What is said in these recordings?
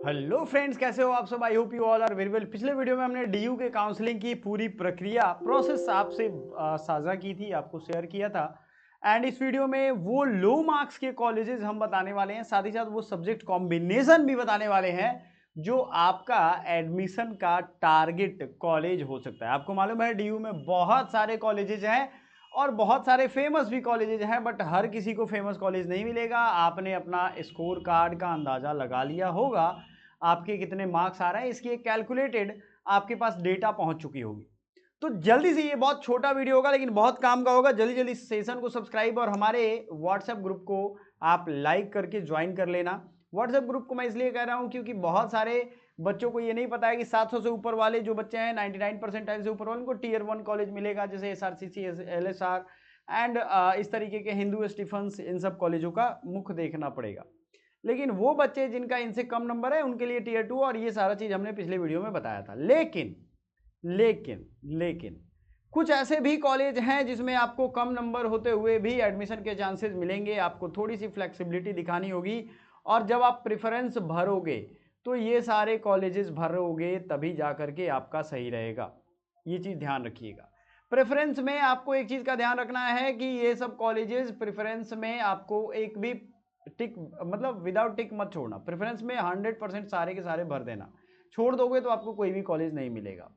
Hello friends, कैसे हो आप सब। I hope you all are very well. पिछले वीडियो में हमने डीयू के काउंसलिंग की पूरी प्रक्रिया प्रोसेस आपसे साझा की थी, आपको शेयर किया था। एंड इस वीडियो में वो लो मार्क्स के कॉलेजेस हम बताने वाले हैं, साथ ही साथ वो सब्जेक्ट कॉम्बिनेशन भी बताने वाले हैं जो आपका एडमिशन का टारगेट कॉलेज हो सकता है। आपको मालूम है डीयू में बहुत सारे कॉलेजेस हैं और बहुत सारे फेमस भी कॉलेजेस हैं, बट हर किसी को फेमस कॉलेज नहीं मिलेगा। आपने अपना स्कोर कार्ड का अंदाजा लगा लिया होगा, आपके कितने मार्क्स आ रहे हैं इसकी एक कैलकुलेटेड आपके पास डेटा पहुंच चुकी होगी। तो जल्दी से, ये बहुत छोटा वीडियो होगा लेकिन बहुत काम का होगा, जल्दी जल्दी सेशन को सब्सक्राइब और हमारे व्हाट्सएप ग्रुप को आप लाइक करके ज्वाइन कर लेना। व्हाट्सएप ग्रुप को मैं इसलिए कह रहा हूं क्योंकि बहुत सारे बच्चों को ये नहीं पता है कि 700 से ऊपर वाले जो बच्चे हैं, 99 परसेंटाइल से ऊपर वाले, उनको टीयर 1 कॉलेज मिलेगा, जैसे SRCC, LSR एंड इस तरीके के हिंदू स्टीफंस, इन सब कॉलेजों का मुख देखना पड़ेगा। लेकिन वो बच्चे जिनका इनसे कम नंबर है उनके लिए टीयर 2, और ये सारा चीज हमने पिछले वीडियो में बताया था। लेकिन लेकिन लेकिन कुछ ऐसे भी कॉलेज हैं जिसमें आपको कम नंबर होते हुए भी एडमिशन के चांसेस मिलेंगे। आपको थोड़ी सी फ्लेक्सिबिलिटी दिखानी होगी, और जब आप प्रेफरेंस भरोगे तो ये सारे कॉलेजेस भरोगे तभी जा करके आपका सही रहेगा। ये चीज ध्यान रखिएगा। प्रेफरेंस में आपको एक चीज का ध्यान रखना है कि ये सब कॉलेजेस प्रेफरेंस में आपको एक भी टिक, मतलब विदाउट टिक मत छोड़ना। प्रेफरेंस में 100% सारे के सारे भर देना। छोड़ दोगे तो आपको कोई भी कॉलेज नहीं मिलेगा।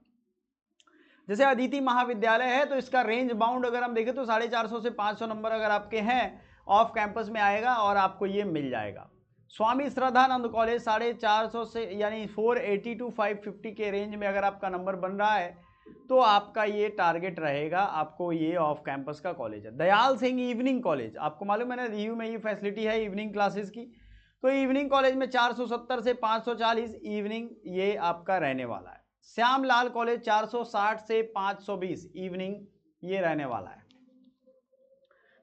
जैसे अदिति महाविद्यालय है तो इसका रेंज बाउंड अगर हम देखें तो 450 से 500 नंबर अगर आपके हैं ऑफ कैंपस में आएगा और आपको ये मिल जाएगा। स्वामी श्रद्धानंद कॉलेज 450 से यानी 480 टू 550 के रेंज में अगर आपका नंबर बन रहा है तो आपका ये टारगेट रहेगा, आपको ये ऑफ कैंपस का कॉलेज है। दयाल सिंह इवनिंग कॉलेज, आपको मालूम है ना रिव्यू में ये फैसिलिटी है इवनिंग क्लासेस की। तो इवनिंग कॉलेज में 470 से 540 इवनिंग ये आपका रहने वाला है। श्यामलाल कॉलेज 460 से 520 इवनिंग ये रहने वाला है।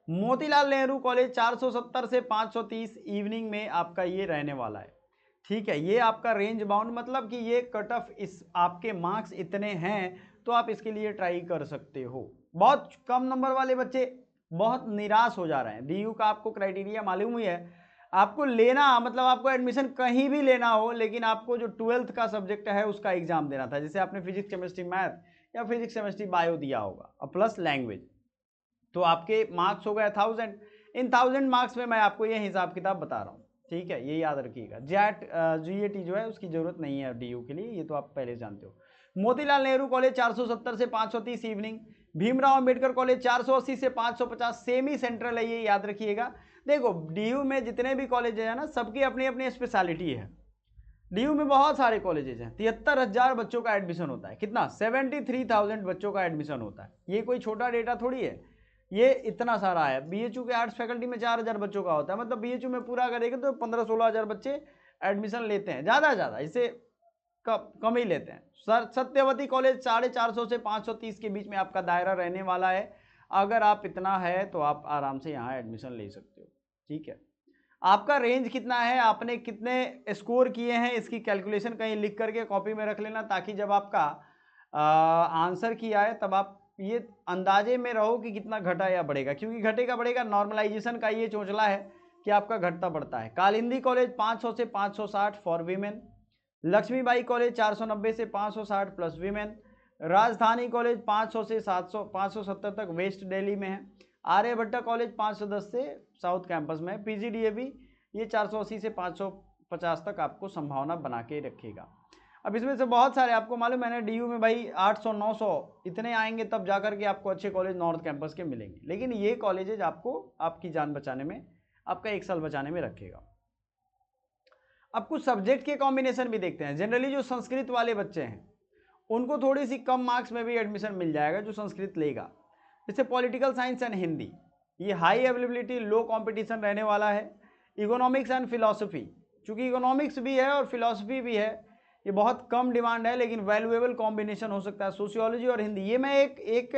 मोतीलाल नेहरू कॉलेज 470 से 530 इवनिंग में आपका ये रहने वाला है। ठीक है, ये आपका रेंज बाउंड, मतलब कि ये कट ऑफ, इस आपके मार्क्स इतने हैं तो आप इसके लिए ट्राई कर सकते हो। बहुत कम नंबर वाले बच्चे बहुत निराश हो जा रहे हैं। डीयू का आपको क्राइटेरिया मालूम ही है। आपको लेना, मतलब आपको एडमिशन कहीं भी लेना हो, लेकिन आपको जो 12th का सब्जेक्ट है उसका एग्जाम देना था। जैसे आपने फिजिक्स केमिस्ट्री मैथ या फिजिक्स केमिस्ट्री बायो दिया होगा और प्लस लैंग्वेज, तो आपके मार्क्स हो गए 1000। इन 1000 मार्क्स में मैं आपको ये हिसाब किताब बता रहा हूँ। ठीक है, ये याद रखिएगा। GAT जो है उसकी जरूरत नहीं है डीयू के लिए, ये तो आप पहले जानते हो। मोतीलाल नेहरू कॉलेज 470 से 530 इवनिंग। भीमराव अंबेडकर कॉलेज 480 से 550 सेमी सेंट्रल है, ये याद रखिएगा। देखो डीयू में जितने भी कॉलेज है ना, सबकी अपनी अपनी स्पेशलिटी है। डीयू में बहुत सारे कॉलेजेस हैं। 73,000 बच्चों का एडमिशन होता है। कितना? 73,000 बच्चों का एडमिशन होता है। ये कोई छोटा डेटा थोड़ी है, ये इतना सारा है। बीएचयू के आर्ट्स फैकल्टी में 4,000 बच्चों का होता है, मतलब बीएचयू में पूरा करेंगे तो 15-16 हज़ार बच्चे एडमिशन लेते हैं, ज़्यादा ज़्यादा, इससे कम ही लेते हैं। सर सत्यवती कॉलेज 450 से 530 के बीच में आपका दायरा रहने वाला है। अगर आप इतना है तो आप आराम से यहाँ एडमिशन ले सकते हो। ठीक है, आपका रेंज कितना है, आपने कितने स्कोर किए हैं, इसकी कैलकुलेशन कहीं लिख करके कॉपी में रख लेना, ताकि जब आपका आंसर किया है तब आप ये अंदाजे में रहो कि कितना घटा या बढ़ेगा, क्योंकि घटेगा बढ़ेगा नॉर्मलाइजेशन का ये चोचला है कि आपका घटता बढ़ता है। कालिंदी कॉलेज 500 से 560 फॉर वीमेन। लक्ष्मीबाई कॉलेज 490 से 560 प्लस वीमेन। राजधानी कॉलेज 500 से 700 570 तक वेस्ट दिल्ली में है। आर्यभट्टा कॉलेज 510 से साउथ कैंपस में। पीजीडीएवी ये 480 से 550 तक आपको संभावना बना के रखेगा। अब इसमें से बहुत सारे आपको मालूम है ना, डीयू में भाई 800-900 इतने आएंगे तब जाकर के आपको अच्छे कॉलेज नॉर्थ कैंपस के मिलेंगे। लेकिन ये कॉलेजेज आपको आपकी जान बचाने में, आपका 1 साल बचाने में रखेगा। अब कुछ सब्जेक्ट के कॉम्बिनेशन भी देखते हैं। जनरली जो संस्कृत वाले बच्चे हैं उनको थोड़ी सी कम मार्क्स में भी एडमिशन मिल जाएगा, जो संस्कृत लेगा। जैसे पॉलिटिकल साइंस एंड हिंदी, ये हाई अवेलेबिलिटी लो कंपटीशन रहने वाला है। इकोनॉमिक्स एंड फिलॉसफी, चूंकि इकोनॉमिक्स भी है और फिलॉसफी भी है, ये बहुत कम डिमांड है लेकिन वैल्यूएबल कॉम्बिनेशन हो सकता है। सोशियोलॉजी और हिंदी, ये मैं एक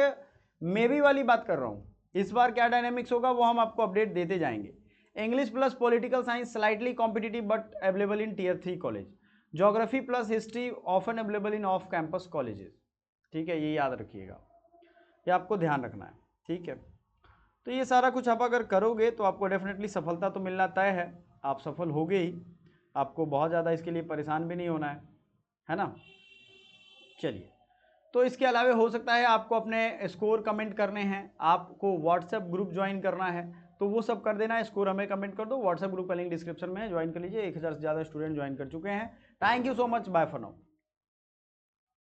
मे बी वाली बात कर रहा हूँ। इस बार क्या डायनेमिक्स होगा वो हम आपको अपडेट देते जाएंगे। English plus political science slightly competitive but available in tier 3 college. Geography plus history often available in off campus colleges. ठीक है, ये याद रखिएगा, ये आपको ध्यान रखना है। ठीक है, तो ये सारा कुछ आप अगर करोगे तो आपको डेफिनेटली सफलता तो मिलना तय है, आप सफल होगे ही। आपको बहुत ज़्यादा इसके लिए परेशान भी नहीं होना है ना। चलिए, तो इसके अलावा हो सकता है आपको अपने स्कोर कमेंट करने हैं, आपको व्हाट्सएप ग्रुप ज्वाइन करना है तो वो सब कर देना है, स्कोर हमें कमेंट कर दो, व्हाट्सएप ग्रुप का लिंक डिस्क्रिप्शन में है, ज्वाइन कर लीजिए। 1000 से ज़्यादा स्टूडेंट ज्वाइन कर चुके हैं। Thank you so much, bye for now.